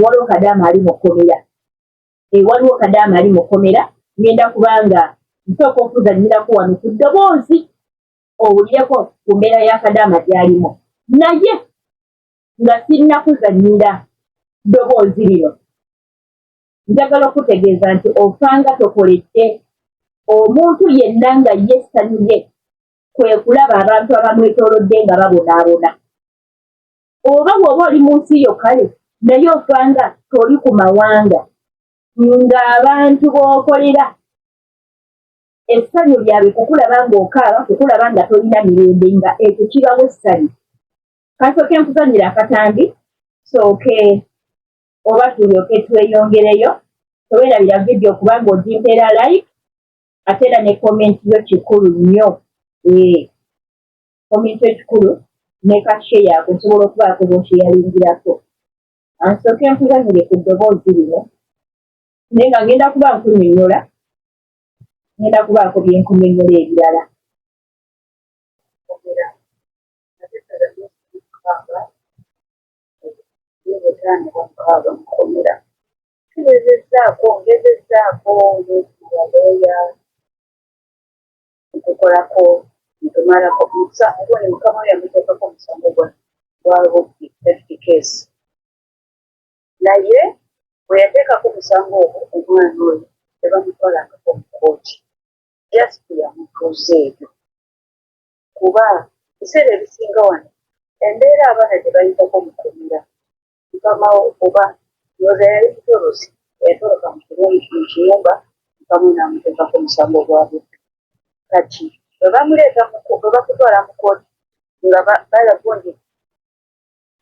waliwo Kadaama ali mu kkomera. Waliwo Kadaama ali mu kkomera, ngenda kubanga nsooka okuzannyirako wano ku ddoboozi owulireko ku mbeera ya Kadaama gy'alimu. Naye nga sinnakuzannyira ddoboozi lino, njagala okutegeeza nti ofanga tokoledde omuntu yenna nga yessanire kwe kulaba abantu abamwetoolodde nga babonaabona. Oba bw'oba oli mu nsi yo kale, naye ofanga toli ku mawanga ng'abantu b'okolera essanyu lyabwe kukulaba ng'okaaba, kukulaba nga tolina mirembe, nga ekyo kibawo essanyu. Kasooke nkuzannyira akatambi sooke oba tulyoke tweyongereyo. Teweerabira vidiyo kubanga ogimpeera like, ate era ne komenti yo kikulu nnyo. Komenti yo kikulu ne kasheya ako nsobola okubaako b'okyeyalingirako. Nsooke nkuzannyire ku ddoboozi lino, naye nga ngenda kuba nkunnyonnyola, ngenda kubaako bye nkunnyonnyola ebirala. Okukolako ntumalako omusango ne mukama we yamuteekako omusango gwa bubbi keesi. Naye bwe yateekako omusango ogwo omwana oyo tebamutwalangako mu kkooti, just yamutuuza ebyo. Kuba ebiseera ebisinga wano embeera abaana gye bayitako mu kkomera, mukamawo oba yoza yali mutolozi yatoloka mu kiyumba, mukama n'amuteekako omusango gwa bubbi. Kati bwe bamuleeta bwe bakutwala mu kkooti nga balabye nti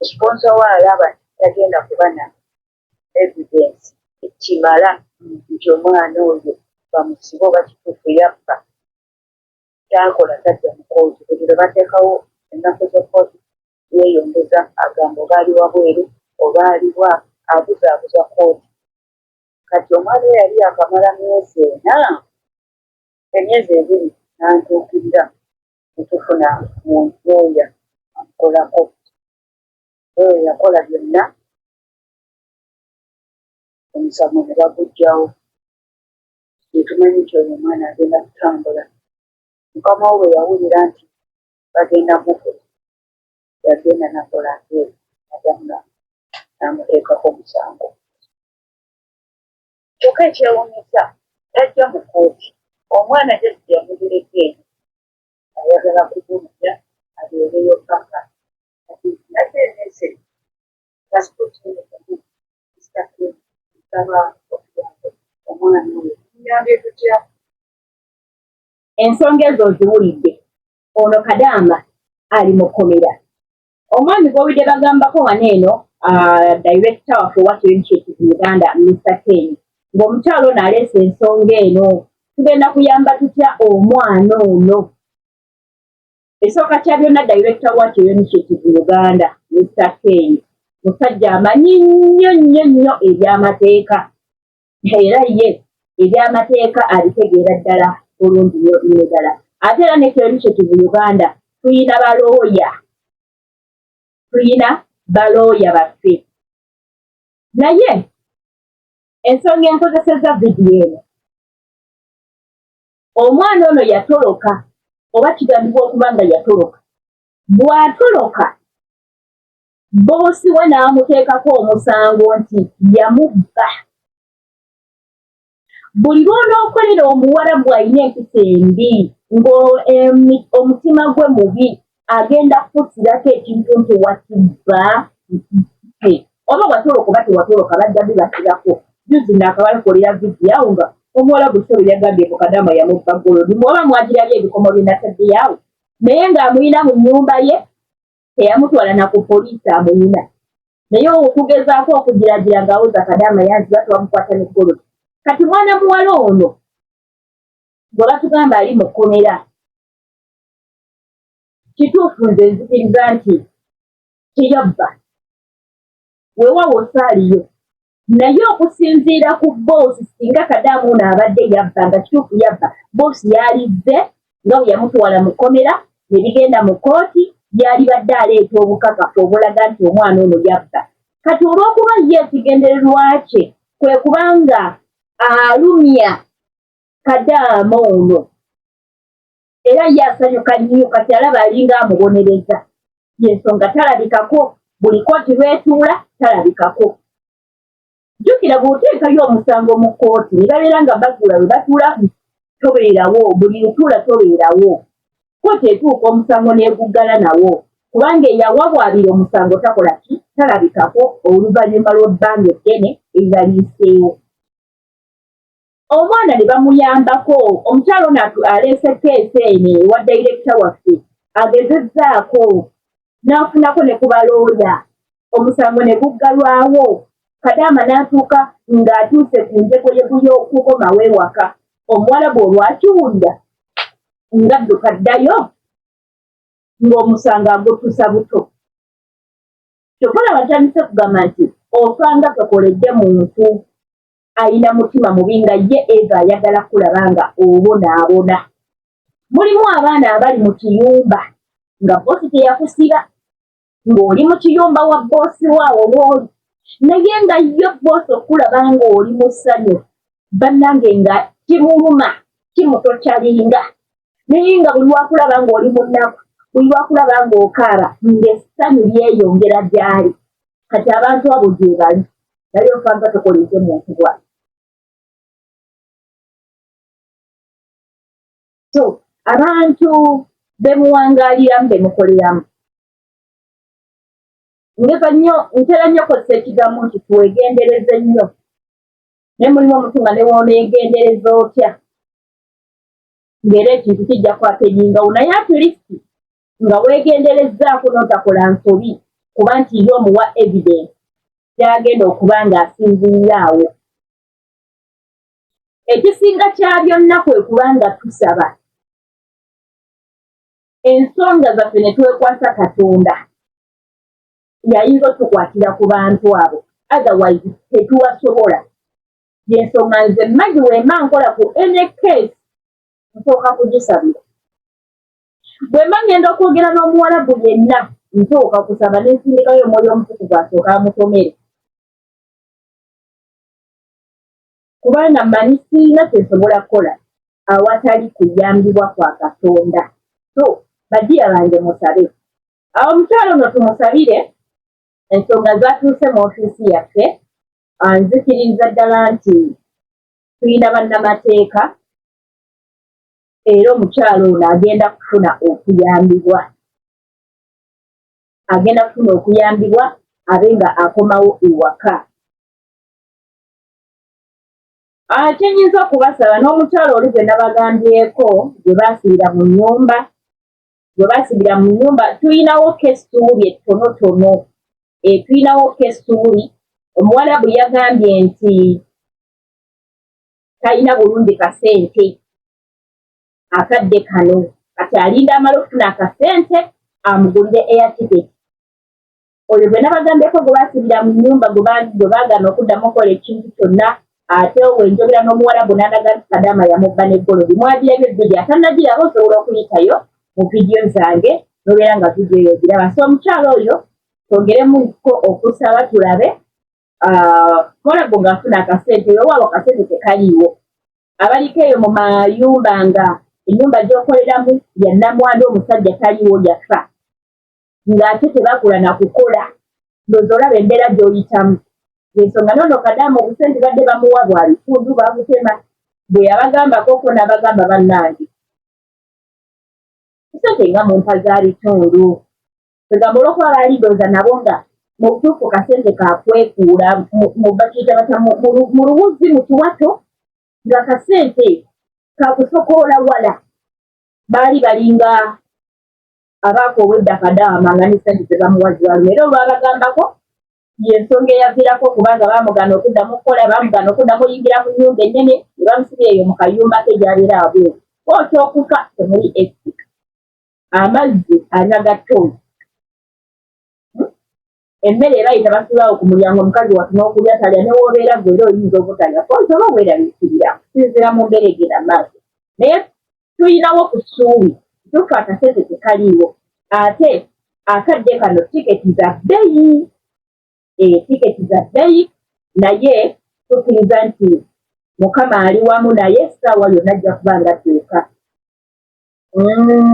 sponsor wa alaba tagenda kuba na evidence ekimala nti omwana oyo bamusibe oba kituufu yabba, kyakola tajja mu kkooti. Buli lwe bateekawo ennaku z'ekkooti yeeyongeza agamba oba ali wabweru oba aliwa abuzaabuza kkooti. Kati omwana we yali akamala emyezi ebiri n'antuukirira netufuna muntu oyo amukolako. Oyo yakola byonna, omusango ne baguggyawo. Tetumanyi nti oyo omwana agenda kutambula. Mukama we bwe yawulira nti bagenda mukuza, yagenda nakola ngeero, adamu n'amuteekako omusango. Kyokka ekyewuunyisa tajja mu kkooti. Omwana just yamuziredde eno ayagala kugumya abeereyo paka. Ate enese pasipoti nsaba okuyamba omwana oyo tuyambe tutya? Ensonga ezo ziwulidde. Ono Kadaama ali mu kkomera. Omwami gw'owidde bagambako wano eno, director waffe wa Initiative Uganda, Mr. Ken, ng'omukyalo ono aleese ensonga eno. Tugenda kuyamba tutya omwana ono? Esooka kya byonna director wa Initiative Uganda, Mr. Ken, musajja amanyi nnyo eby'amateeka. Era ye eby'amateeka abitegeera ddala bulungi nnyo ddala. Ate era ne Initiative Uganda tuyina balooya baffe. Naye ensonga enkozesezza vidiyo eno, omwana ono yatoloka, oba kigambibwa okuba nga yatoloka. Bw'atoloka, boosi we n'amuteekako omusango nti yamubba. Buli lw'onookolera omuwala bw'alina empisa embi, ng'omutima gwe mubi, agenda kukutirako ekintu nti watibba. Oba watoloka oba tewatoloka, bajja bibatirako. Juzi naakabalakolera vidiyo awo nga omuwala Busolo yagambye ku Kadaama yamubba Golodi. Oba mwagirabye ebikomo bye nataddeyawo, naye ng'amuyina mu nnyumba ye, teyamutwala na ku poliisi amuyina. Naye okugezaako okugiragira ng'awuza Kadaama yanziba tebamukwata ne Golodi. Kati mwana muwala ono bwe batugamba ali mu kkomera, kituufu nze nzikiriza nti teyabba, weewaawo saaliyo. Naye okusinziira ku boosi, singa Kadaama ono abadde yabba, nga kituufu yabba, boosi yalizze nga bwe yamutwala mu kkomera ne bigenda mu kkooti, yalibadde aleeta obukakafu obulaga nti omwana ono yabba. kati olw'okuba ye ekigendererwa kye kwe kubanga alumya Kadaama ono era ye asanyuka nnyo kati alaba alinga amubonereza y'ensonga talabikako buli kooti lw'etuula talabikako. Jjukira bw'oteekayo omusango mu kkooti ne babeera nga bagula we batuula tobeerawo, buli lutuula tobeerawo, kkooti etuuka omusango n'eguggala nawo kubanga eyawabwabira omusango takola ki, talabikako oluvannyuma lw'ebbanga eddene eribaliiseewo. Omwana ne bamuyambako, omukyalo ono aleese keesi eno ewa dayirekita waffe agezezzaako n'afunako ne ku balooya, omusango ne guggalwawo. Kadaama n'atuuka ng'atuuse ku njegoyego y'okukomawo ewaka. Omuwarabu olwakiwulira ng'adduka ddayo ng'omusango agutuusa buto. Kyokkola batandise kugamba nti osanga tokoledde muntu alina mutima mubi nga ye Eva ayagala kulaba nga obonaabona. Mulimu abaana abali mu kiyumba nga boosi teyakusiba, ng'oli mu kiyumba wa boosi waawo bw'oli, naye nga ye boosi okulaba ng'oli mu ssanyu bannange nga kimuluma kimutokyalinga, naye nga buli lwakulaba ng'oli mu nnaku, buli lwakulaba ng'okaaba ng'essanyu lyeyongera gy'ali. Kati abantu abo gye bali naye osanga tokoledde muntu bw'ati. So abantu bemuwangaaliramu bemukoleramu, ntera nnyo kozesa ekigambo nti twegendereze nnyo. Ne mulimu omuntu nga ne wooneegendereza otya ng'era ekintu kijja kwapedingawo, naye atulisti nga weegenderezzaako n'otakola nsobi kuba nti ye omuwa evidence gy'agenda okuba ng'asinziiraawo. Ekisinga kya byonna kwe kuba nga tusaba ensonga zaffe ne twekwasa Katonda, yayinza otukwatira ku bantu abo, otherwise tetubasobola. Y'ensonga nze Maggie wemba nkola ku any case nsooka kugisabira. Bwe mba ngenda okwogera n'omuwarabu yenna nsooka kusaba n'ensindikayo omwoyo omutukuvu asooka amutomere, kubanga mmanyi sirina kyensobola kukola awatali kuyambibwa kwa Katonda. So badiya bange musabe. Awo omukyalo ono tumusabire ensonga zatuuse mu ofiisi yaffe. Nzikiririza ddala nti tulina bannamateeka era omukyalo ono agenda kufuna okuyambibwa. Agenda kufuna okuyambibwa abe nga akomawo ewaka. Kyenyinza okubasaba n'omukyalo oli gwe nabagambyeko gwe baasibira mu nnyumba, tulinawo kesuubi ettonotono. Tulinawo kesuubi. Omuwarabu yagambye nti talina bulungi kasente akadde kano, kati alinda amala okufuna akasente amugulire air ticket. Oyo gwe nabagambyeko gwe baasibira mu nnyumba gwe baagana okuddamu okukola ekintu kyonna. Ate bwenjogera n'omuwarabu n'andaga nti Kadaama yamubba n'eggolobi. Mwagirabye vidiyo, atannagiraba osobola okuyitayo mu vidiyo zange n'obeera nga vidiyo eyo ogiraba. So omukyalo oyo twongeremuko okusaba tulabe Muwarabu ng'afuna akasente, owaabo akasente tekaliiwo. Abaliko eyo mu mayumba nga ennyumba gy'okoleramu ya nnamwandu, omusajja taliiwo yafa, ng'ate tebakula na kukola, ndowooza olaba embeera gy'oyitamu. Ensonga n'ono Kadaama obusente badde bamuwa bwa bitundu babutema. Bwe yabagambako ko n'abagamba bannange ssente nga mu mpa za bitundu. Kwegamba olw'okuba baali ndowooza nabo nga mu butuufu kasente kakwekuula mu bakiyita bata mu luwuzi mu kiwato, nga kasente kakusokoola wala. Baali balinga abaakoowa edda Kadaama nga ne ssente zebamuwa zaaluma. Era olwabagambako y'ensonga eyaviirako kubanga baamugana okuddamu okukola, baamugana okuddamu oyingira mu nnyumba ennene, ne bamusibira eyo mu kayumba ke gy'abeera wabweru. Okyokuka temuli esika, amazzi anagattooyi, emmere ebayita basulawo ku mulyango omukazi watu n'okulya talya, ne w'obeera gwe era oyinza obutalya kozi oba obweraliikirira kusinziira mu mbeera egenda maaso. Naye tulinawo ku ssuubi tufa akasente tekaliiwo, ate akadde kano tiketi za bbeeyi. tiketi za bbeeyi naye tukkiriza nti mukama ali wamu naye essaawa yonna ajja kuba nga tuuka.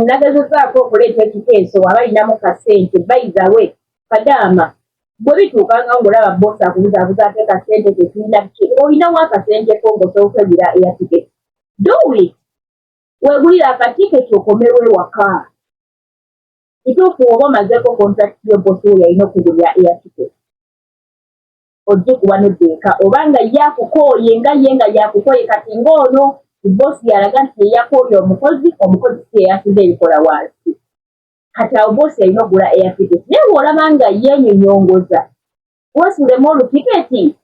Nagezezaako okuleeta ekiteeso abalinamu kasente bayizawe Kadaama bwe bituukanga ng'olaba boosi akubuzaabuza ate kasente tetulina olinawo akasenteko ng'osobola okwegula eya tiketi. Do it. Weegulira akatiketi okomerwe waka. Kituufu oba omazeeko kontrakiti y'oboosi oyo alina okugulira eya tiketi. Ojje kuba n'eddeeka obanga ye akukooye nga ye nga yakukooye kati ng'ono boosi yalaga nti yeyakooye omukozi si yeyasize ebikola wansi. Kati awo boosi alina okugula eya tiketi. Naye bw'olaba nga yeenyonyongoza weesulemu olutiketi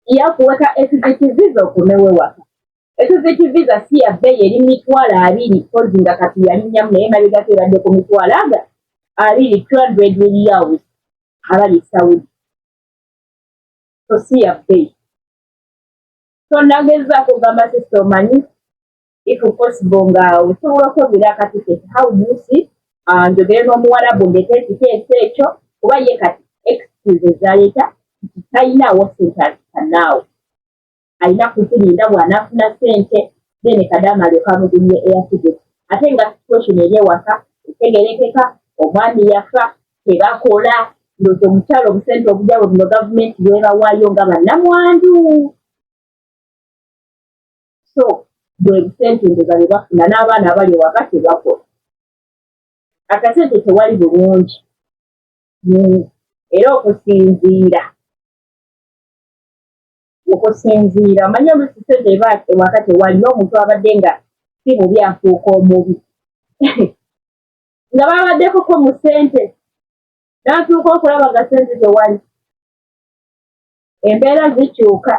yakuweka executive visa okomewe waka. Executive visa si ya bbeeyi eri $200 kozi nga kati yalinnyamu naye mabegako ebadde ku $220 $200 abali Saudi. So si ya bbeeyi. So nagezaako kugamba sisita omanyi if possible nga osobola okwegulira akatiketi how do you see njogere n'omuwarabu ndeeta ekiteeso ekyo kuba ye kati excuse ezaleeta nti talinawo sente azitanaawo alina kuzirinda bw'anaafuna sente then Kadaama alyoka amugulire air ticket ate nga situation eri ewaka etegerekeka omwami yafa tebakola ndoozi omukyalo obusente obujjabo buno gavumenti bwebawaayo nga bannamwandu. So bwe busente ndoza bwe bafuna n'abaana abali ewaka tebakola. Akasente tewali bulungi era okusinziira omanye oluusi sente eba ewaka tewali n'omuntu abadde nga si mubi afuuka omubi nga babaddekoko mu sente n'atuuka okulaba nga sente tewali. Embeera zikyuka.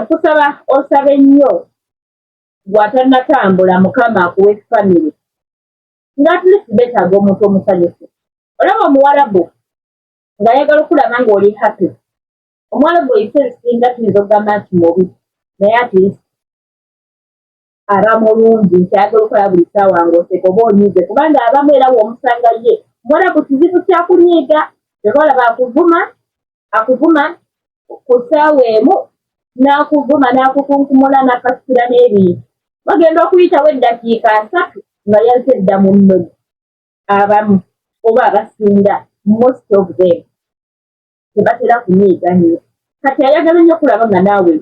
Nkusaba osabe nnyo bw'atannatambula Mukama akuwe family nga at least beetaaga omuntu omusanyufu. Olaba omuwarabu ng'ayagala okulaba ng'oli happy. Omuwarabu ebiseera ebisinga tuyinza okugamba nti mubi naye at least aba mulungi nti ayagala okola buli ssaawa ng'oseka oba onyiize kubanga abamu era w'omusanga ye omuwarabu kizibu kyakunyiiga tekolaba akuvuma ku ssaawa emu n'akuvuma n'akukunkumula n'akasukira n'ebintu bagenda okuyitawo eddakiika 3 nga yazze edda mu nnoni abamu oba abasinga most of them tebatera kunyiiga nnyo. Kati ayagala nnyo okulaba nga naawe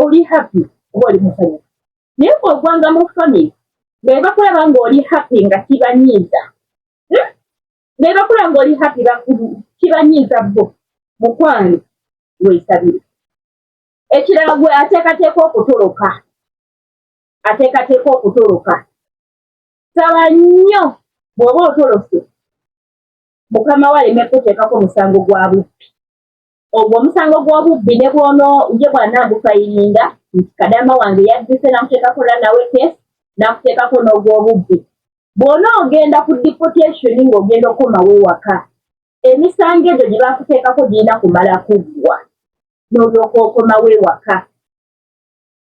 oli happy oba oli musanyufu. Naye bw'ogwanga mu family nga bakulaba ng'oli happy nga kibanyiiza nga bakulaba ng'oli happy kibanyiiza bo mukwano weesabire. Ekirala gwe ateekateeka okutoloka. Saba nnyo bw'oba otolose Mukama waleme kuteekako omusango gwa bubbi. Ogwo omusango gw'obubbi ne ye bw'anaagufayiringa nti Kadaama wange yadduse n'akuteekako nawe keesi n'akuteekako n'ogw'obubbi. Bw'ona ogenda ku deportation ng'ogenda okomawo ewaka emisango egyo gye baakuteekako girina kumala kuggwa n'olyoka okomawo ewaka.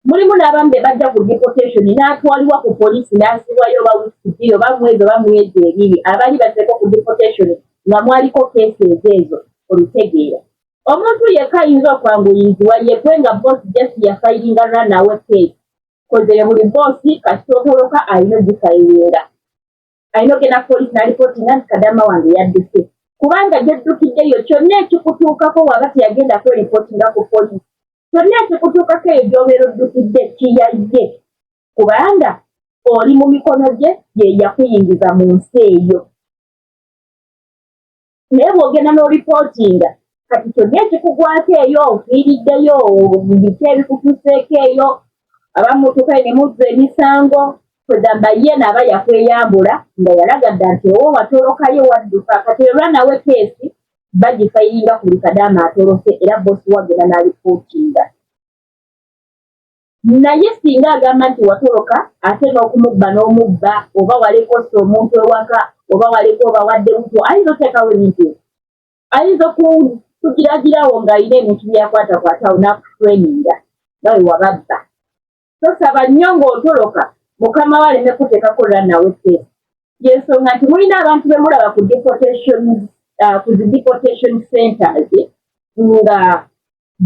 Mulimu n'abamu be bajja ku deportation n'atwalibwa ku poliisi n'asibwayo oba wiiki oba mwezi ebiri abali bateekwa ku deportation nga mwaliko keesi ezo olitegeera. Omuntu yekka ayinza okwanguyizibwa yegwe nga boosi just yafayiringa nawe keesi kozere buli boosi kasitotoloka alina ogifayiringa alina ogenda poliisi n'alipootinga nti Kadaama wange yadduse kubanga gy'oddukiddeyo kyonna ekikutuukako waba teyagenda kweripootinga ku poliisi kyonna ekikutuukako eyo gy'obeera oddukidde kiyayye kubanga oli mu mikono gye ye yakuyingiza mu nsi eyo. Naye bw'ogenda n'olipootinga kati kyonna ekikugwako eyo ofiiriddeyo biki ebikutuuseeko eyo abamutuuka ne muzza emisango kwegamba ye n'aba yakweyambula nga yalaga dda nti owo watolokayo wadduka kati olwa nawe keesi bagifayiringa ku buli Kadaama atolose era boosi wagenda n'alipootinga. Naye singa agamba nti watoloka ate n'okumubba n'omubba oba walekosa omuntu ewaka oba waleko obawadde buto ayinza oteekawo ebintu ayinza okugiragirawo ng'alina ebintu byakwatakwatawo n'akutraininga nga we wababba. Tosaba nnyo ng'otoloka Mukama waleme kuteekako nawe keesi. Y'ensonga nti mulina abantu be mulaba ku deportation ku zi deportation centers nga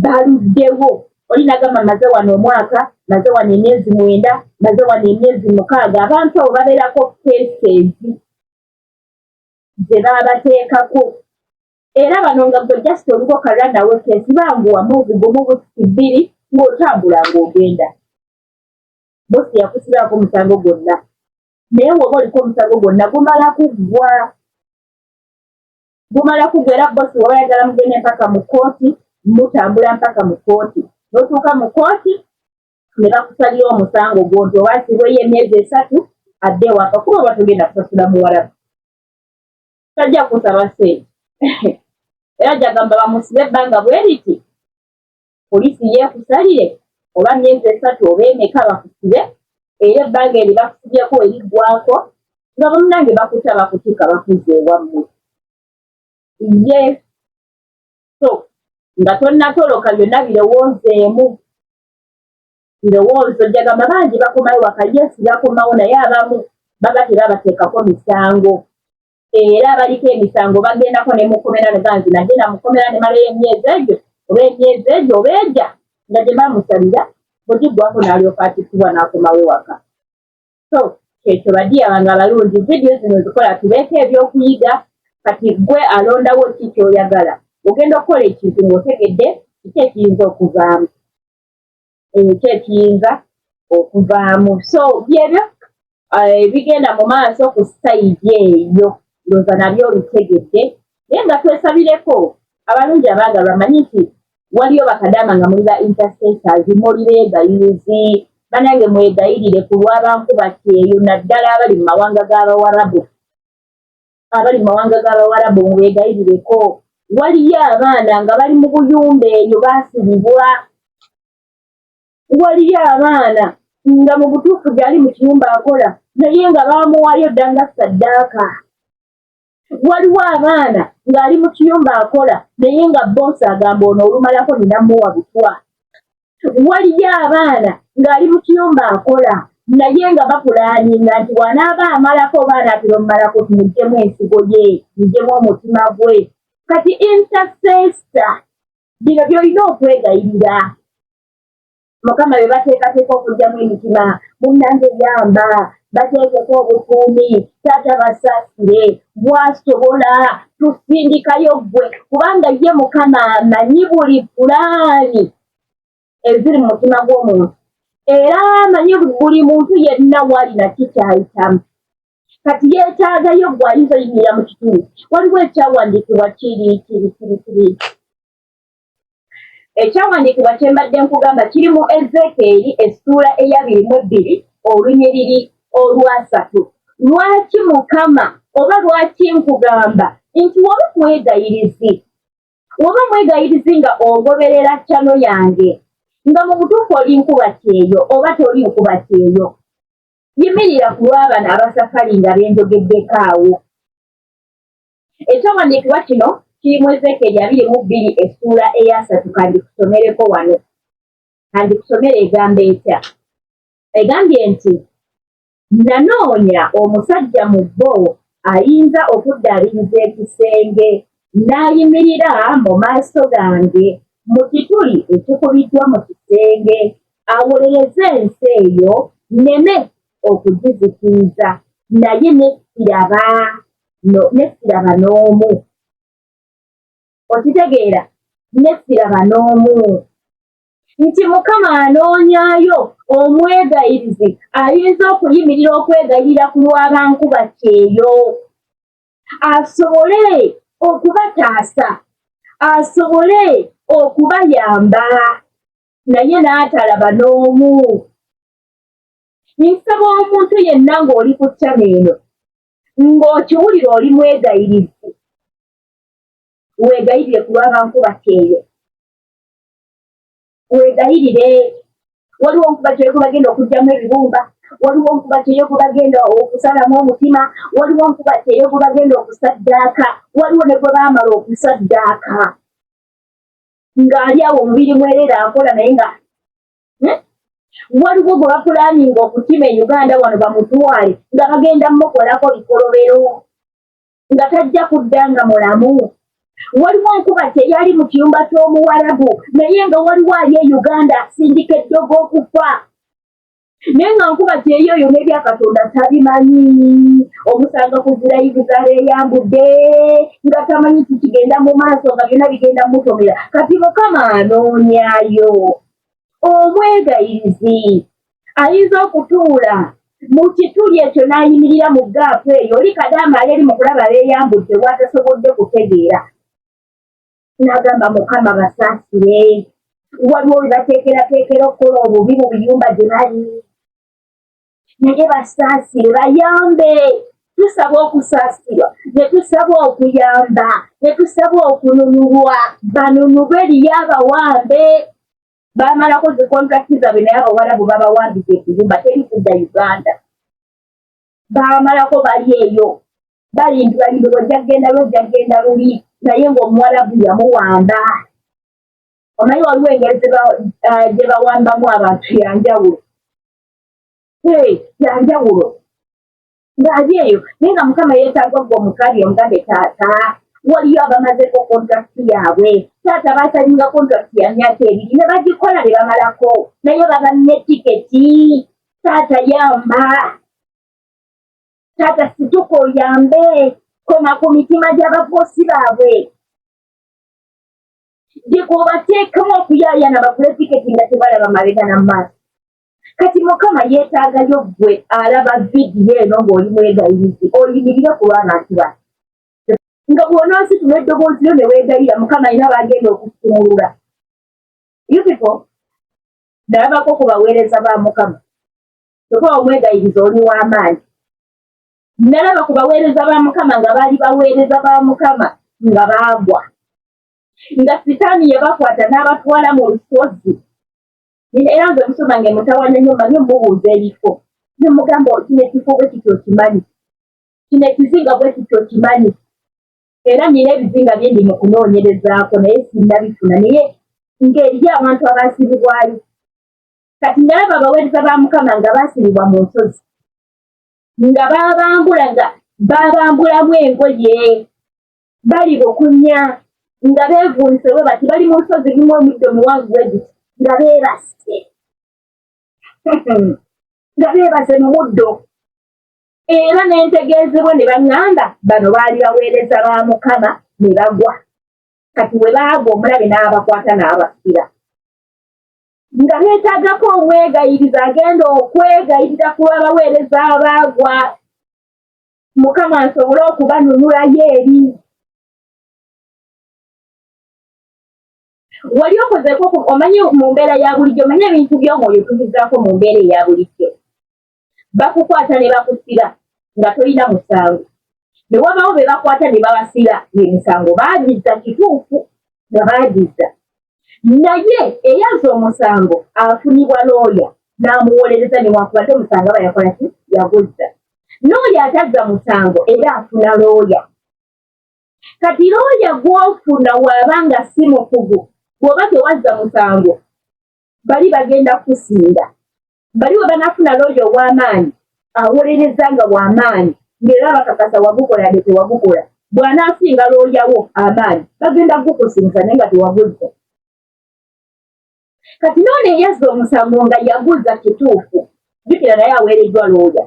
baluddewo olinagamba maze wano omwaka maze wano emyezi 9 maze wano emyezi 6 abantu abo babeerako cases ze babateekako era bano nga gwe just olugokalwa nawe kesi banguwa muzi gumu busi 2 ng'otambula ng'ogenda bosi yakusibako omusango gwonna naye woba oliko omusango gwonna gumala kuggwa era bosi woba yagala mugende mpaka mu kooti mutambula mpaka mu kooti n'otuuka mu kooti ne bakusalira omusango gwo nti owaasibweyo emyezi 3 adde waka kuba oba togenda kusasula muwalabu tajja kusaba sente era jagamba bamusibe ebbanga bwe riti poliisi yeekusalire oba myezi 3 oba emeka bakusibe era ebbanga eri bakusibyeko eriggwako nga bamunange bakuta bakutika bakuzeewammwe ye so nga tonnatoloka byonna birowoozeemu birowoozo jagamba bangi bakomayo waka yesi bakomawo naye abamu baga tebabateekako misango era abaliko emisango bagendako ne mukomera ne ganzi nagenda mukomera ne malayo emyezi egyo oba emyezi egyo oba ejja nga gye bamusalira bwegiggwako n'alyoka atikibwa n'akomawo ewaka so ekyo badiyaba nga balungi vidiyo zino zikola tubeeko ebyokuyiga kati gwe alondawo ki kyoyagala ogenda okukola ekintu ng'otegedde kiki ekiyinza okuvaamu ekiyinza okuvaamu so byebyo bigenda mu maaso ku sayidi eyo ndowooza nabyo olutegedde naye nga twesabireko abalungi abaagalwa bamanyi nti waliyo bakadaama nga muli ba intercessors muli beegayirizi banange mwegayirire ku lw'abankuba kyeyo naddala abali mu mawanga g'abawarabu mwegayirireko waliyo abaana nga bali mu buyumba eyo baasibibwa waliyo abaana nga mu butuufu gyali mu kiyumba akola naye nga baamuwaayo dda nga saddaaka waliwo abaana ng'ali mu kiyumba akola naye nga boosi agamba ono olumalako ninamuwa butwa waliyo abaana ng'ali mu kiyumba akola naye nga bapulaaninga nti wanaaba amalako oba anaatera omumalako tumuggyemu ensigo ye muggyemu omutima gwe kati intercessor bino by'olina okwegayirira mukama be bateekateeka okuggyamu emitima munnange yamba bateekeko obukuumi taata basaasire bwasobola tusindikayo ggwe kubanga ye mukama amanyi buli pulaani eziri mu mutima gw'omuntu era amanyi buli muntu yenna waalina kikyayitamu kati yeetaagayo gw'ayinza oyimirira mu kitundu waliwo ekyawandiikibwa kiri ekyawandiikibwa kye mbadde nkugamba kiri mu Ezekeeri essuula 22 olunyiriri olwasatu lwaki mukama oba lwaki nkugamba nti woba mwegayirizi nga ogoberera ccano yange nga mu butuufu oli nkuba kyeyo oba toli nkuba kyeyo yimirira ku lw'abana abasafali nga benjogeddeko awo ekyawandiikibwa kino kiri mu Ezekeeri 22 essuula 3 kandikusomereko wano kandikusomere egamba etya egambye nti nanoonya omusajja mu bo ayinza okuddaabiriza ekisenge n'ayimirira mu maaso gange mu kituli ekikubiddwa mu kisenge awolereze ensi eyo nneme okugizikiriza naye nesiraba n'omu okitegeera nesiraba n'omu nti mukama anoonyaayo omwegayirizi ayinza okuyimirira okwegayirira ku lw'abankuba kyeyo asobole okubataasa asobole okubayamba naye n'atalaba n'omu nsaba omuntu yenna ng'oli ku ttama eno ng'okiwulira oli mwegayirizi weegayirire ku lw'abankuba kyeyo weegayirire waliwo nkuba kyeyo kubagenda okuggyamu ebibumba waliwo nkuba kyeyo kubagenda okusalamu omutima waliwo nkuba kyeyo kubagenda okusaddaaka waliwo ne gwe baamala okusaddaaka ng'ali awo omubiri mwerera akola naye nga waliwo gwe bapulaaninga okutima e Uganda wano bamutwale nga bagenda mukolako bikolobero nga tajja kuddanga mulamu. Waliwo nkuba teyali mu kiyumba ky'Omuwarabu naye nga waliwo ali e Uganda asindika eddogo okufa. Naye nga nkuba teyoyo n'ebyakatonda tabimanyi. Omusanga kuzirayibuza leeyambudde nga tamanyi kikigenda mu maaso nga byonna bigenda mutomera. Kati Mukama anoonyayo omwegayirizi ayinza okutuula mu kituli ekyo n'ayimirira mu gaapu eyo oli Kadaama yali mu kulaba leeyambudde watasobodde kutegeera. N'agamba Mukama basaasire, waliwo we bateekerateekera okukola obubi mu biyumba gye bali. Naye basaasire bayambe. Tusaba okusaasirwa, ne tusaba okuyamba, ne tusaba okununulwa. Banunulwe eriyo abawambe. Baamalako zi kontrakiti zaabwe naye Abawarabu babawambike ekiyumba teri kudda Uganda. Baamalako bali eyo. Balindibwa ojja luli naye ng'Omuwarabu yamuwamba. Omanyi waliwo engeri gye bawambamu abantu yanjawulo. Yanjawulo. Ng'ali eyo naye nga Mukama yeetaaga gwe omukazi omugambe taata waliyo abamazeko kontrakiti yaabwe. Taata baasalinga kontrakiti ya myaka 2 ne bagikola ne bamalako naye babamye tiketi. Taata yamba. Taata situka oyambe. Koma ku mitima gy'ababoosi baabwe. Gyekobateekamu okuyaayana bagule tiketi nga tebalaba mabega n'amaaso. Kati Mukama yeetaagayo ggwe alaba vidiyo eno ng'oli mwegayirizi oyimirire ku lw'abantu bano. Nga bw'onoositula eddoboozi lyo ne weegayira Mukama alina bagenda okukutumulula. Beautiful. Nalabako ku baweereza ba Mukama. Tokola omwegayirizi oli w'amaanyi. Nalaba ku baweereza ba Mukama nga baali baweereza ba Mukama nga baagwa. Nga Sitaani yabakwata n'abatwala mu lusozi. Era nze musoma ng'emutawaanya nnyo mmanyi mubuuza ebifo. Ne mugamba kino ekifo bwe kityo okimanyi. Kino ekizinga bwe kityo okimanyi. Era nina ebizinga bye ndi mu kunoonyerezaako naye sinnabifuna naye ng'eriyo abantu abaasibibwayo. Kati nalaba abaweereza ba Mukama nga baasibibwa mu nsozi. Nga baabambulamu engoye. Bali bukunya. Nga beevuunise bwe bati bali mu nsozi erimu omuddo muwanvu bwe giti. Nga beebase. Nga beebase mu muddo. Era n'entegeezebwa ne baŋŋamba bano baali baweereza ba Mukama ne bagwa. Kati bwe baagwa omulabe n'abakwata n'abasira. Nga beetaagako omwegayiriza agenda okwegayirira ku lw'abaweereza abaagwa. Mukama asobole okubanunulayo eri. Wali okozeeko omanyi mu mbeera ya bulijjo omanyi ebintu by'omwoyo tubizaako mu mbeera eya bulijjo. Bakukwata ne bakusira nga tolina musango. Ne wabaawo be bakwata ne babasira emisango baagizza kituufu nga baagizza. Naye eyazza omusango afunibwa looya n'amuwolereza newankubadde omusango aba yakola ki yaguzza. N'oyo atazza musango era afuna looya. Kati looya gw'ofuna bw'abanga si mukugu bw'oba tewazza musango bali bagenda kusinda. Bali we banafuna looya ow'amaanyi awolereza nga w'amaanyi ng'era bakakasa wagukola ne tewagukola. Bw'anaasinga looyawo amaanyi bagenda kukusinza naye nga tewaguzza. Kati n'ono eyazza omusango nga yaguzza kituufu jjukira naye aweereddwa looya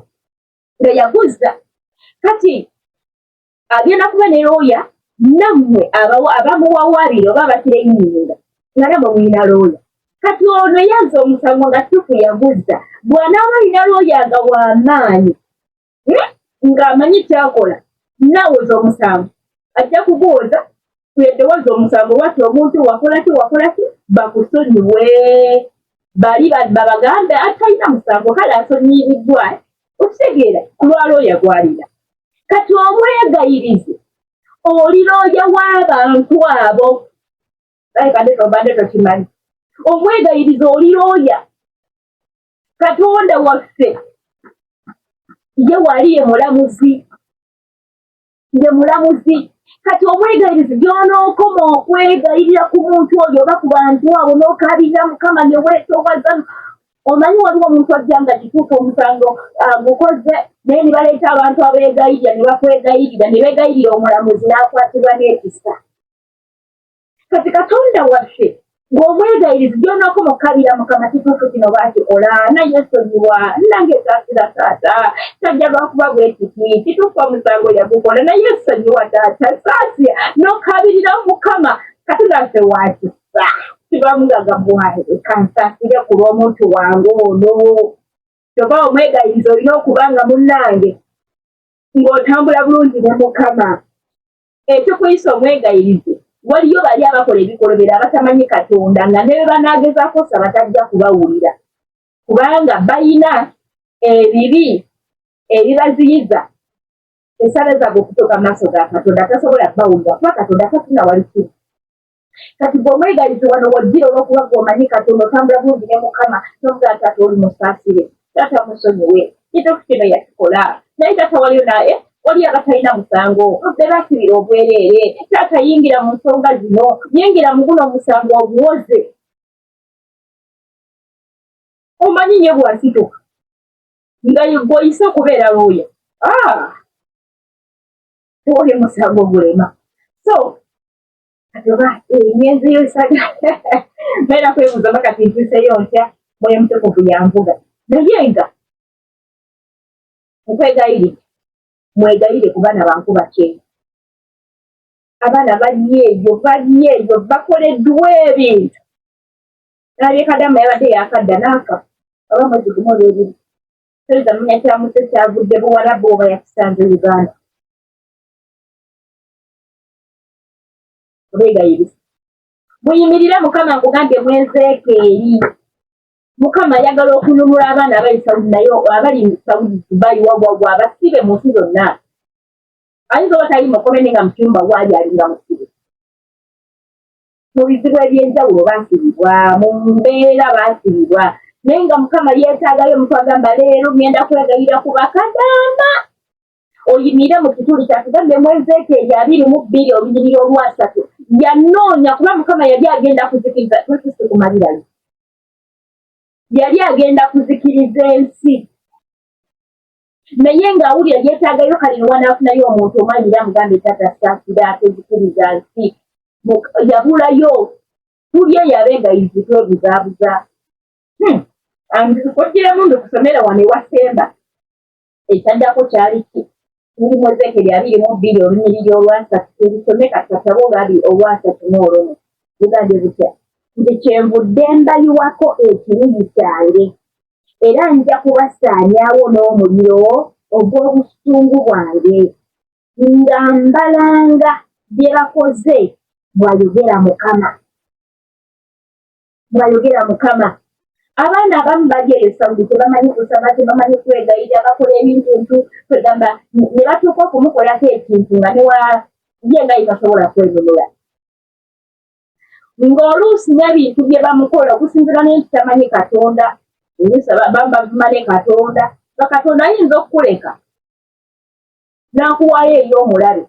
nga yaguzza. Kati agenda kuba ne looya nammwe abamuwawaabira oba abakireyininga nga namwe mulina looya. Kati ono yazza omusango nga kituufu yaguzza bw'anaaba alina looya nga w'amaanyi ng'amanyi kyakola n'awoza omusango ajja kuguwoza tuyeddewoza omusango lwati omuntu wakola ki bakusonyiwe. Bali babagambe atalina musango kale asonyiyiddwa okitegeera ku lwa looya gw'alina. Kati omwegayirizi oli looya w'abantu abo. Kale obadde tokimanyi. Omwegayirizi oli looya. Katonda waffe ye wali ye mulamuzi. Ye mulamuzi. Kati omwegayirizi gy'onookoma okwegayirira ku muntu oyo oba ku bantu abo n'okabirira Mukama ne weetowaza omanyi waliwo omuntu ajjanga kituuka omusango gukoze naye ne baleeta abantu abeegayirira ne bakwegayirira ne beegayirira omulamuzi n'akwatibwa n'ekisa. Kati Katonda waffe ng'omwegayirizi gy'onaako mukabira Mukama kituufu kino baakikola naye sonyiwa nange saasira taata tajja lwakuba bwe kiti kituufu omusango yagukola naye sonyiwa taata saasira n'okabirira Mukama Katonda waffe waakisa kibamugaga bwange kansaasire ku lw'omuntu wange ono kyokka omwegayirizi olina okuba nga munnange ng'otambula bulungi ne Mukama ekikuyisa omwegayirizi waliyo bali abakola ebikolobera abatamanyi Katonda nga ne bwe banaagezaako osa batajja kubawulira kubanga bayina ebibi ebibaziyiza ensala zaabwe okutuuka mu maaso ga Katonda tasobola kubawulira kuba Katonda tafuna wali kiri. Kati bw'omwegayirizi wano wajjira olw'okuba gw'omanyi Katonda otambula bulungi ne Mukama n'omugaa taata oli musaasire taata musonyiwe kituufu kino yakikola naye taata waliyo naye wali abatalina musango be basibira obwereere taata yingira mu nsonga zino yingira mu guno omusango obuwoze omanyi nye bwasituka nga gw'oyise okubeera looya tewali musango gulema so atoba emyezi yosaga naera kwebuuza bakati ntuuseyo ntya mwoyo mutukuvu yanvuga naye nga okwegayirira mwegayire ku baana bankuba kyeni abaana bali eyo bakoleddwa ebintu nalye Kadamu yabadde yakadda n'akafa aba mwezi gumu olw'ebiri toyinza manya kyamuse kyavudde buwalabu oba yakisanze Uganda. Obwegayirizi muyimirire Mukama nkugambye mwezeekeeri Mukama ayagala okununula abaana abali Saudi naye abali Saudi Dubai wabwabwa abasibe mu nsi zonna ayinza oba tali mukomene nga mukyumba waali alinga musibe mu bizibu eby'enjawulo baasibibwa mu mbeera baasibibwa naye nga Mukama yeetaagayo omuntu agamba leero ngenda kwegayira ku bakadama oyimire mu kituli kyatugambye Ezeekyeri 22 olunyiriri olwasatu yanoonya kuba Mukama yali agenda kuzikiriza tukisi kumalirayo yali agenda kuzikiriza ensi naye ng'awulira yeetaagayo kale wanafunayo omuntu omwanyira amugambe taata saasira atezikiriza nsi yabulayo tulye yabeegayirizi twebuzaabuza kojjiramu ndikusomera wano ewasemba ekyaddako kyali ki mulimu Ezeekyeri 22 olunyiriri olwasatu tubisome katabo gaali olwasatu n'olwomu bugambye butya nti kyenvudde mbayiwako ekiruyi kyange era nja kubasaanyaawo n'omuliro ogw'obusungu bwange nga mbalanga bye bakoze bw'ayogera Mukama. Abaana abamu bali eyo Saudi tebamanyi kusaba tebamanyi kwegayirira bakola ebintu kwegamba ne batuuka okumukolako ekintu nga ye nga yitasobola kwenunula ng'oluusi n'ebintu bye bamukola okusinziira n'ensi tamanyi Katonda oluusi bamane Katonda Katonda ayinza okukuleka n'akuwaayo eri omulabe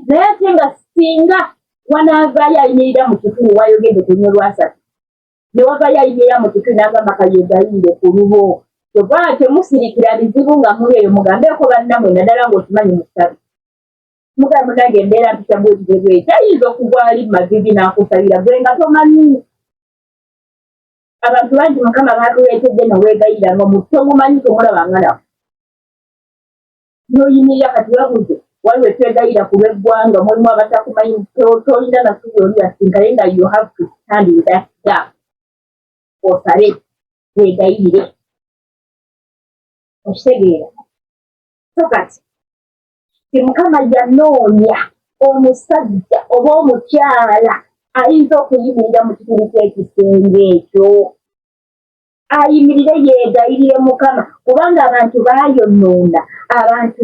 naye ate nga singa wanaavaayo ayimirira mu kikulu wayogedde ku nnyo lwasatu ne wavaayo ayimirira mu kikulu n'agamba kayegayire ku lubo kyova temusirikira bizibu nga muli eyo mugambeeko bannammwe naddala ng'okimanyi musabe mugambe munange embeera mpisa bwegibwe tayinza okugwali mavivi n'akusabira gwe nga tomanyi abantu bangi Mukama baatuleetedde n'oweegayirira tomumanyi tomulabanga nawe n'oyimirira kati babuze waliwo etwegayirira ku lw'eggwanga mulimu abatakumanyi tolina nasubi oli yasinkale nga you have to stand with that gap osabe weegayirire okitegeera so kati ti Mukama yanoonya omusajja oba omukyala ayinza okuyimirira mu kituli ky'ekisenge ekyo ayimirire yeegayirire Mukama kubanga abantu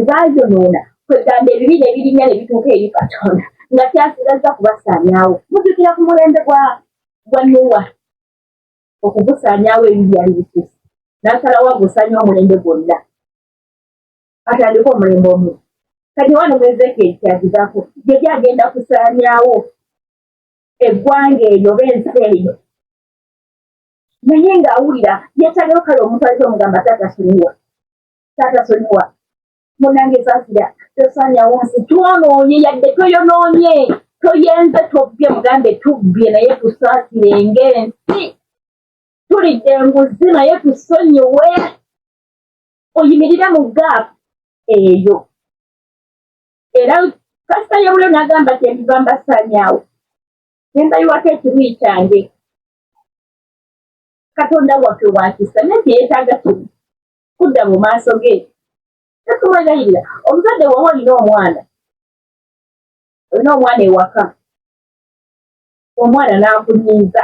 baayonoona kwegamba ebibi ne birinnya ne bituuka eri Katonda nga kyasigaza kubasaanyaawo mujjukira ku mulembe gwa Nuwa okugusaanyaawo ebibi byali bisusi n'asalawo agusaanya omulembe gwonna atandika omulembe omu kati wano mu Ezeekyeri kyagizaako gye gyagenda kusaanyaawo eggwanga eryo oba ensi eyo naye ng'awulira yeetagayo kale omuntu aliko omugamba taata sonyiwa munange saasira tosaanya wansi twonoonye yadde toyonoonye toyenze tobbye mugambe tubbye naye tusaasire ng'ensi tulidde enguzi naye tusonyiwe oyimirira mu gaapu eyo era kasita yebulo n'agamba ti endiva mbasaanyaawo nembayiwako ekiruyi kyange katonda waffe wakisa naye teyeetaaga kimu kudda mu maaso ge tetumwegayirira omuzadde wawe olina omwana ewaka omwana n'akunyiiza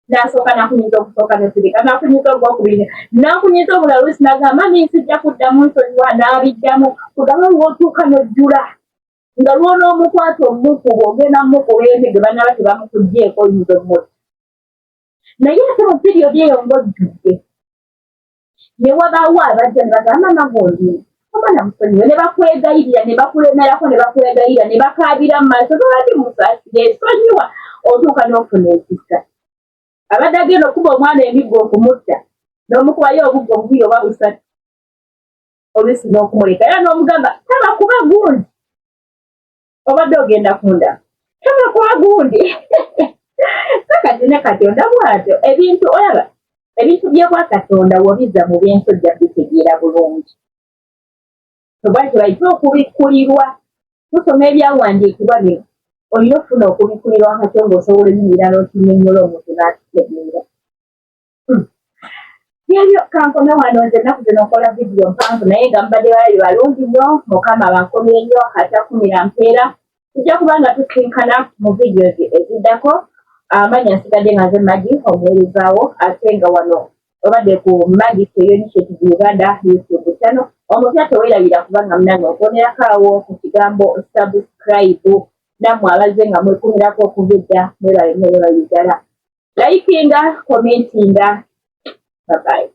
n'asooka n'akunyiiza okusooka nesirika n'akunyiiza ogwokubiri n'akunyiiza obulala oluusi n'agamba mami sijja kuddamu nsonyiwa n'abiddamu kugamba ng'otuuka n'ojjula nga lw'onoomukwata omukuba ogenda mukuba emige bannaba tebamukuggyeko oyinza omuti naye ate mu piriyodi eyo ng'ojjudde ne wabaawo abajja ne bagamba magondi omwana musonyiwe ne bakwegayirira ne bakulemerako ne bakwegayirira ne bakaabira mu maaso tobadde musaasire esonyiwa otuuka n'ofuna ekisa abadde agenda okuba omwana emiggo okumutta n'omukubayo obugga obubiri oba busatu oluusi n'okumuleka era n'omugamba taba kuba gundi obadde ogenda kunda taba kuba gundi sakati ne katonda bw'atyo ebintu olaba ebintu by'obwa katonda wobiza mu byensi ojja bitegeera bulungi obwatyo bayite okubikkulirwa tusoma ebyawandiikibwa bino olina okufuna okubikkulirwa nkatyo ng'osobola oyimirira n'okinyonnyola omuntu n'akitegeera byebyo kankome wano nze ennaku zino nkola vidiyo mpanvu naye nga mbadde bali balungi nnyo mukama bankomye nnyo atakumira mpeera tujja kuba nga tusinkana mu vidiyo eziddako amanya nsigadde nga nze Magi omuweerezaawo ate nga wano obadde ku Magi Keyo Initiative Uganda YouTube channel omupya teweerabira kubanga munange okonerako awo ku kigambo subscribe nammwe abazze nga mwekumirako okuvidda mwebalemere bayigala likinga commentinga bye bye